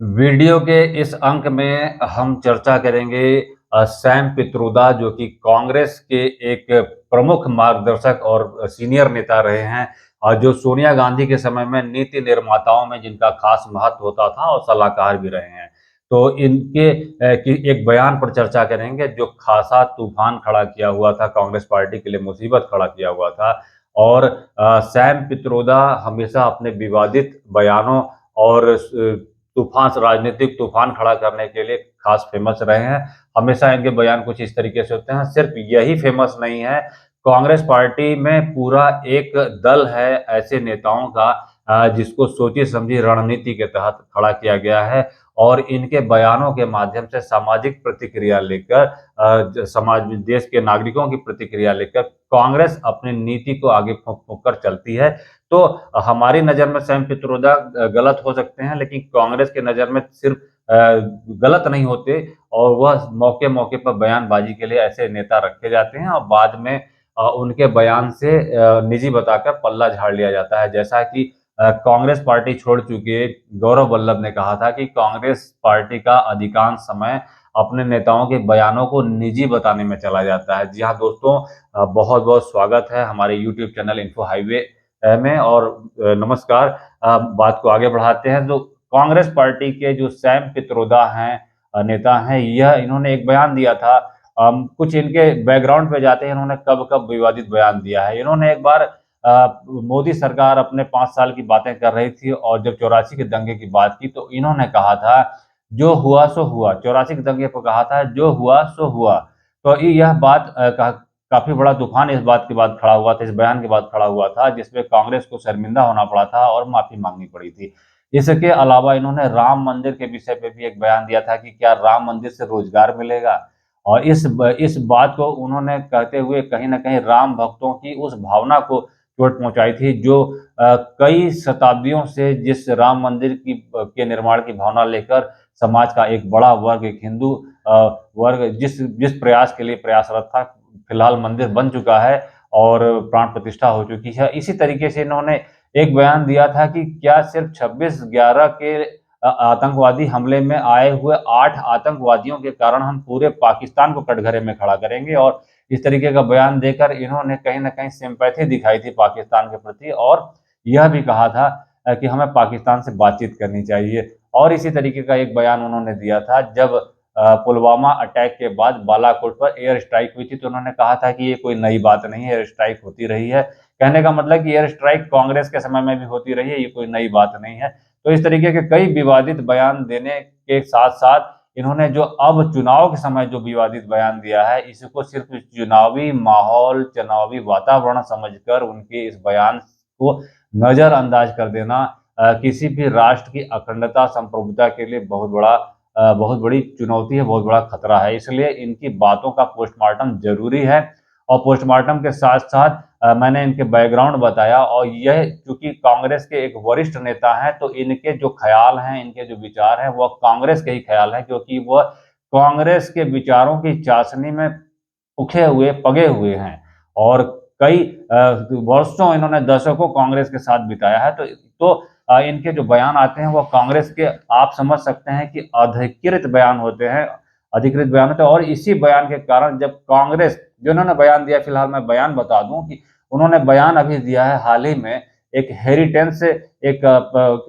Video के इस अंक में हम चर्चा करेंगे सैम पित्रोदा जो कि कांग्रेस के एक प्रमुख मार्गदर्शक और सीनियर नेता रहे हैं और जो सोनिया गांधी के समय में नीति निर्माताओं में जिनका खास महत्व होता था और सलाहकार भी रहे हैं। तो इनके की एक बयान पर चर्चा करेंगे जो खासा तूफान खड़ा किया हुआ था, कांग्रेस पार्टी के लिए मुसीबत खड़ा किया हुआ था। और सैम पित्रोदा हमेशा अपने विवादित बयानों और तूफान राजनीतिक तूफान खड़ा करने के लिए खास फेमस रहे हैं। हमेशा इनके बयान कुछ इस तरीके से होते हैं। सिर्फ यही फेमस नहीं है, कांग्रेस पार्टी में पूरा एक दल है ऐसे नेताओं का जिसको सोची समझी रणनीति के तहत खड़ा किया गया है और इनके बयानों के माध्यम से सामाजिक प्रतिक्रिया लेकर समाज में देश के नागरिकों की प्रतिक्रिया लेकर कांग्रेस अपनी नीति को आगे फूंक-फूंक कर चलती है। तो हमारी नज़र में सैम पित्रोदा गलत हो सकते हैं, लेकिन कांग्रेस की नज़र में सिर्फ गलत नहीं होते और वह मौके-मौके पर बयानबाजी के लिए ऐसे नेता रखे जाते हैं और बाद में उनके बयान से निजी बताकर पल्ला झाड़ लिया जाता है। जैसा कि कांग्रेस पार्टी छोड़ चुके गौरव वल्लभ ने कहा था कि कांग्रेस पार्टी का अधिकांश समय अपने नेताओं के बयानों को निजी बताने में चला जाता है। जी हाँ दोस्तों, बहुत-बहुत स्वागत है हमारे यूट्यूब चैनल इन्फो हाईवे में और नमस्कार। बात को आगे बढ़ाते हैं तो कांग्रेस पार्टी के जो सैम पित्रोदा हैं नेता हैं, यह इन्होंने एक बयान दिया था। कुछ इनके बैकग्राउंड पे जाते हैं, इन्होंने कब-कब विवादित बयान दिया है। इन्होंने एक बार मोदी सरकार अपने 5 साल की बातें कर रही थी और जब 84 के दंगे की बात की तो इन्होंने कहा था, "जो हुआ सो हुआ।" 84 के दंगे पे कहा था, "जो हुआ सो हुआ।" तो यह बात काफ़ी बड़ा तूफ़ान इस बात के बाद खड़ा हुआ था, इस बयान के बाद खड़ा हुआ था, जिसमें कांग्रेस को शर्मिंदा होना पड़ा था और माफ़ी माँगनी पड़ी थी। इसके अलावा इन्होंने राम मंदिर के विषय पे भी एक बयान दिया था कि क्या राम मंदिर से रोज़गार मिलेगा? और इस बात को उन्होंने कहते हुए कहीं न कहीं राम भक्तों की उस भावना को चोट पहुँचाई थी, जो कई शताब्दियों से जिस राम मंदिर के निर्माण की भावना लेकर समाज का एक बड़ा वर्ग, एक हिंदू अ, वर्ग जिस जिस प्रयास के लिए प्रयासरत था, फिलहाल मंदिर बन चुका है और प्राण प्रतिष्ठा हो चुकी है। इसी तरीके से इन्होंने एक बयान दिया था कि क्या सिर्फ 26/11 के आतंकवादी हमले में आए हुए 8 आतंकवादियों के कारण हम पूरे पाकिस्तान को कटघरे में खड़ा करेंगे और इस तरीके का बयान देकर इन्होंने कहीं न कहीं सिम्पैथी दिखाई थी पाकिस्तान के प्रति और यह भी कहा था कि हमें पाकिस्तान से बातचीत करनी चाहिए। और इसी तरीके का एक बयान उन्होंने दिया था जब पुलवामा अटैक के बाद बालाकोट पर एयर स्ट्राइक हुई थी, तो उन्होंने कहा था कि ये कोई नई बात नहीं है, एयर स्ट्राइक होती रही है। कहने का मतलब कि एयर स्ट्राइक कांग्रेस के समय में भी होती रही है, ये कोई नई बात नहीं है। तो इस तरीके के कई विवादित बयान देने के साथ-साथ इन्होंने जो अब चुनाव के समय जो विवादित बयान दिया है, इसको सिर्फ़ चुनावी माहौल, चुनावी वातावरण समझकर उनके इस बयान को नज़रअंदाज कर देना किसी भी राष्ट्र की अखंडता, संप्रभुता के लिए बहुत बड़ी चुनौती है, बहुत बड़ा खतरा है। इसलिए इनकी बातों का पोस्टमार्टम ज़रूरी है और पोस्टमार्टम के साथ-साथ मैंने इनके बैकग्राउंड बताया और यह चूँकि कांग्रेस के एक वरिष्ठ नेता हैं, तो इनके जो ख़्याल हैं, इनके जो विचार हैं, वो कांग्रेस के ही ख़्याल हैं क्योंकि वह कांग्रेस के विचारों की चाशनी में उखे हुए, पगे हुए हैं और कई वर्षों इन्होंने दशकों कांग्रेस के साथ बिताया है। तो इनके जो बयान आते हैं वो कांग्रेस के आप समझ सकते हैं कि अधिकृत बयान होते हैं और इसी बयान के कारण जब कांग्रेस जो इन्होंने बयान दिया फिलहाल मैं बयान बता दूँ कि उन्होंने बयान अभी दिया है हाल ही में एक हेरिटेज से एक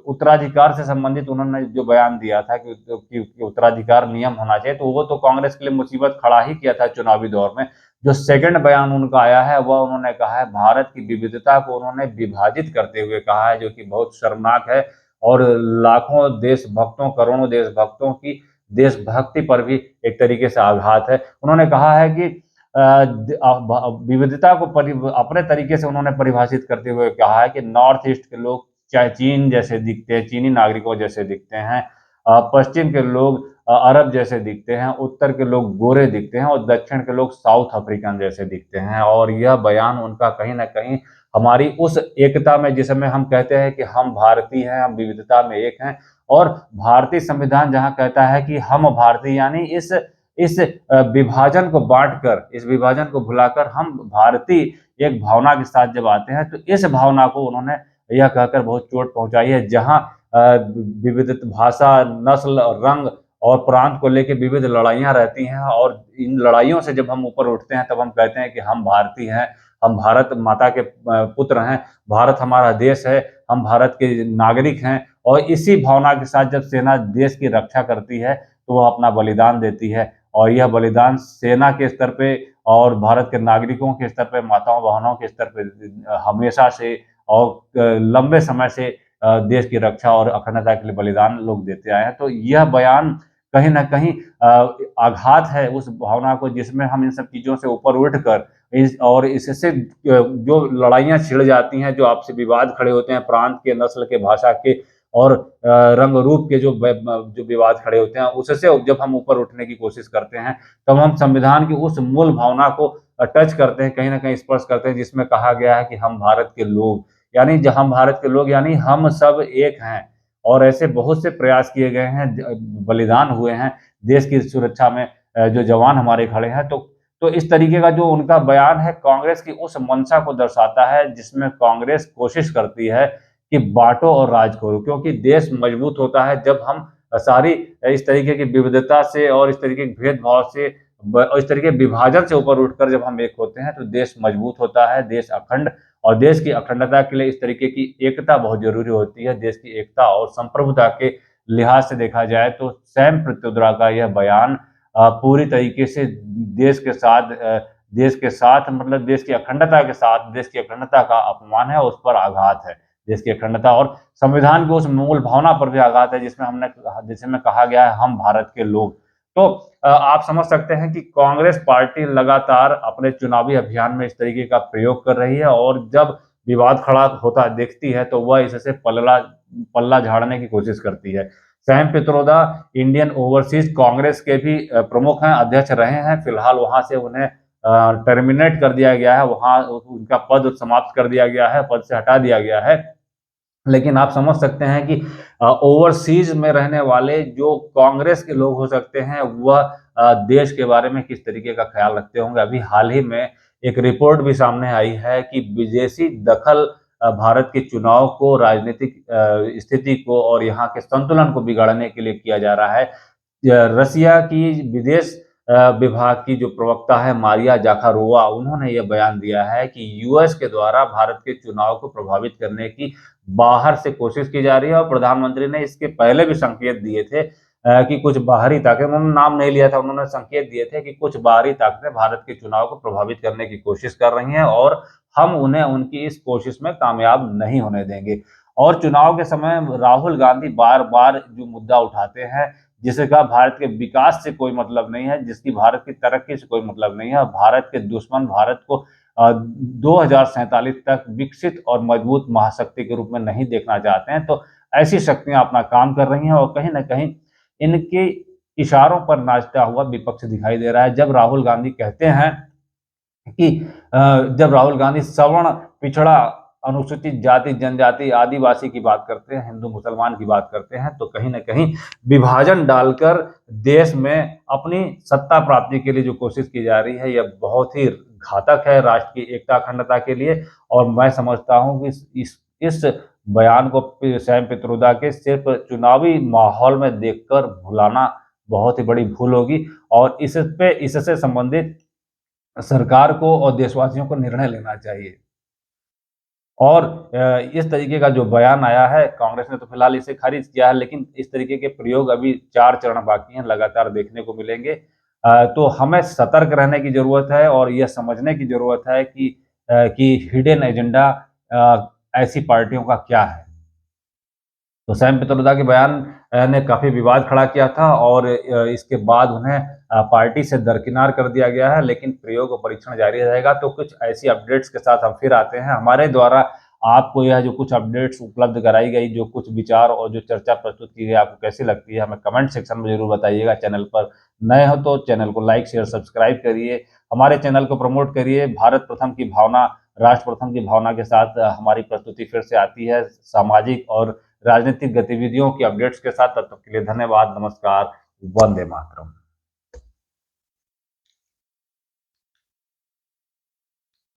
उत्तराधिकार से संबंधित उन्होंने जो बयान दिया था कि उत्तराधिकार नियम होना चाहिए, तो वो तो कांग्रेस के लिए मुसीबत खड़ा ही किया था चुनावी दौर में। जो सेकंड बयान उनका आया है, वह उन्होंने कहा है भारत की विविधता को उन्होंने विभाजित करते हुए कहा है, जो कि बहुत शर्मनाक है और लाखों देशभक्तों, करोड़ों देशभक्तों की देशभक्ति पर भी एक तरीके से आघात है। उन्होंने कहा है कि विविधता को अपने तरीके से उन्होंने परिभाषित करते हुए कहा है कि नॉर्थ ईस्ट के लोग चाहे चीन जैसे दिखते हैं, चीनी नागरिकों जैसे दिखते हैं। पश्चिम के लोग अरब जैसे दिखते हैं, उत्तर के लोग गोरे दिखते हैं और दक्षिण के लोग साउथ अफ्रीकन जैसे दिखते हैं और यह बयान उनका कहीं न कहीं हमारी उस एकता में जिसमें हम कहते हैं कि हम भारतीय हैं, हम विविधता में एक हैं और भारतीय संविधान जहाँ कहता है कि हम भारतीय यानी इस विभाजन को बाँटकर, इस विभाजन को भुलाकर हम भारतीय एक भावना के साथ जब आते हैं, तो इस भावना को उन्होंने यह कहकर बहुत चोट पहुँचाई है, जहाँ विविध भाषा, नस्ल, रंग और प्रांत को लेके विविध लड़ाइयाँ रहती हैं और इन लड़ाइयों से जब हम ऊपर उठते हैं तब हम कहते हैं कि हम भारतीय हैं, हम भारत माता के पुत्र हैं, भारत हमारा देश है, हम भारत के नागरिक हैं और इसी भावना के साथ जब सेना देश की रक्षा करती है, तो वह अपना बलिदान देती है और यह बलिदान सेना के स्तर पे और भारत के नागरिकों के स्तर पे, माताओं-बहनों के स्तर पे हमेशा से और लंबे समय से देश की रक्षा और अखंडता के लिए बलिदान लोग देते आए हैं। तो यह बयान कहीं न कहीं आघात है उस भावना को जिसमें हम इन सब चीज़ों से ऊपर उठकर इस और इससे जो लड़ाइयाँ छिड़ जाती हैं, जो आपसी विवाद खड़े होते हैं प्रांत के, नस्ल के, भाषा के और रंग-रूप के जो विवाद खड़े होते हैं, उससे जब हम ऊपर उठने की कोशिश करते हैं, तब हम संविधान की उस मूल भावना को टच करते हैं, कहीं न कहीं स्पर्श करते हैं, जिसमें कहा गया है कि हम भारत के लोग, यानी हम भारत के लोग यानी हम सब एक हैं और ऐसे बहुत से प्रयास किए गए हैं, बलिदान हुए हैं देश की सुरक्षा में जो जवान हमारे खड़े हैं, तो इस तरीके का जो उनका बयान है कांग्रेस की उस मंशा को दर्शाता है, जिसमें कांग्रेस कोशिश करती है कि बाँटो और राज करो क्योंकि देश मजबूत होता है जब हम सारी इस तरीके की विविधता से और इस तरीके के भेदभाव से और इस तरीके के विभाजन से ऊपर उठकर जब हम एक होते हैं, तो देश मजबूत होता है, देश अखंड और देश की अखंडता के लिए इस तरीके की एकता बहुत ज़रूरी होती है। देश की एकता और संप्रभुता के लिहाज से देखा जाए तो सैम पित्रोदा का यह बयान पूरी तरीके से देश के साथ मतलब देश की अखंडता के साथ देश की अखंडता का अपमान है, उस पर आघात है। देश की अखंडता और संविधान की उस मूल भावना पर भी आघात है जिसमें कहा गया है हम भारत के लोग। तो आप समझ सकते हैं कि कांग्रेस पार्टी लगातार अपने चुनावी अभियान में इस तरीके का प्रयोग कर रही है और जब विवाद खड़ा होता देखती है तो वह इससे पल्ला झाड़ने की कोशिश करती है। Sam Pitroda Indian overseas Congress के भी प्रमुख हैं, अध्यक्ष रहे हैं। फिलहाल वहाँ से उन्हें टर्मिनेट कर दिया गया है, वहाँ उनका पद समाप्त कर दिया गया है, पद से हटा दिया गया है। लेकिन आप समझ सकते हैं कि ओवरसीज में रहने वाले जो कांग्रेस के लोग हो सकते हैं, वह देश के बारे में किस तरीके का ख्याल रखते होंगे। अभी हाल ही में एक रिपोर्ट भी सामने आई है कि विदेशी दखल भारत के चुनाव को, राजनीतिक स्थिति को और यहाँ के संतुलन को बिगाड़ने के लिए किया जा रहा है। रसिया की विदेश विभाग की जो प्रवक्ता है मारिया जाखारोवा, उन्होंने यह बयान दिया है कि यूएस के द्वारा भारत के चुनाव को प्रभावित करने की बाहर से कोशिश की जा रही है और प्रधानमंत्री ने इसके पहले भी संकेत दिए थे कि कुछ बाहरी ताकतें, उन्होंने नाम नहीं लिया था, उन्होंने संकेत दिए थे कि कुछ बाहरी ताकतें भारत के चुनाव को प्रभावित करने की कोशिश कर रही हैं और हम उन्हें उनकी इस कोशिश में कामयाब नहीं होने देंगे। और चुनाव के समय राहुल गांधी बार-बार जो मुद्दा उठाते हैं, जिसका भारत के विकास से कोई मतलब नहीं है, जिसकी भारत की तरक्की से कोई मतलब नहीं है, भारत के दुश्मन भारत को 2047 तक विकसित और मजबूत महाशक्ति के रूप में नहीं देखना चाहते हैं, तो ऐसी शक्तियाँ अपना काम कर रही हैं और कहीं न कहीं इनके इशारों पर नाचता हुआ विपक्ष दिखाई दे रहा है। जब राहुल गांधी सवर्ण, पिछड़ा, अनुसूचित जाति, जनजाति, आदिवासी की बात करते हैं, हिंदू मुसलमान की बात करते हैं, तो कहीं न कहीं विभाजन डालकर देश में अपनी सत्ता प्राप्ति के लिए जो कोशिश की जा रही है, यह बहुत ही घातक है राष्ट्र की एकता अखंडता के लिए और मैं समझता हूँ कि इस बयान को सैम पित्रोदा के सिर्फ चुनावी माहौल में देखकर भुलाना बहुत ही बड़ी भूल होगी और इससे संबंधित सरकार को और देशवासियों को निर्णय लेना चाहिए। और इस तरीके का जो बयान आया है, कांग्रेस ने तो फिलहाल इसे खारिज किया है, लेकिन इस तरीके के प्रयोग अभी 4 चरण बाकी हैं, लगातार देखने को मिलेंगे। तो हमें सतर्क रहने की ज़रूरत है और यह समझने की ज़रूरत है कि हिडन एजेंडा ऐसी पार्टियों का क्या है। तो सैम पित्रोदा के बयान ने काफ़ी विवाद खड़ा किया था और इसके बाद उन्हें पार्टी से दरकिनार कर दिया गया है, लेकिन प्रयोग और परीक्षण जारी रहेगा। तो कुछ ऐसी अपडेट्स के साथ हम फिर आते हैं। हमारे द्वारा आपको यह जो कुछ अपडेट्स उपलब्ध कराई गई, जो कुछ विचार और जो चर्चा प्रस्तुत की गई, आपको कैसी लगती है, हमें कमेंट सेक्शन में ज़रूर बताइएगा। चैनल पर नए हो तो चैनल को लाइक, शेयर, सब्सक्राइब करिए। हमारे चैनल को प्रमोट करिए। भारत प्रथम की भावना, राष्ट्र प्रथम की भावना के साथ हमारी प्रस्तुति फिर से आती है, सामाजिक और राजनीतिक गतिविधियों की अपडेट्स के साथ। तब तक के लिए धन्यवाद, नमस्कार, वंदे मातरम।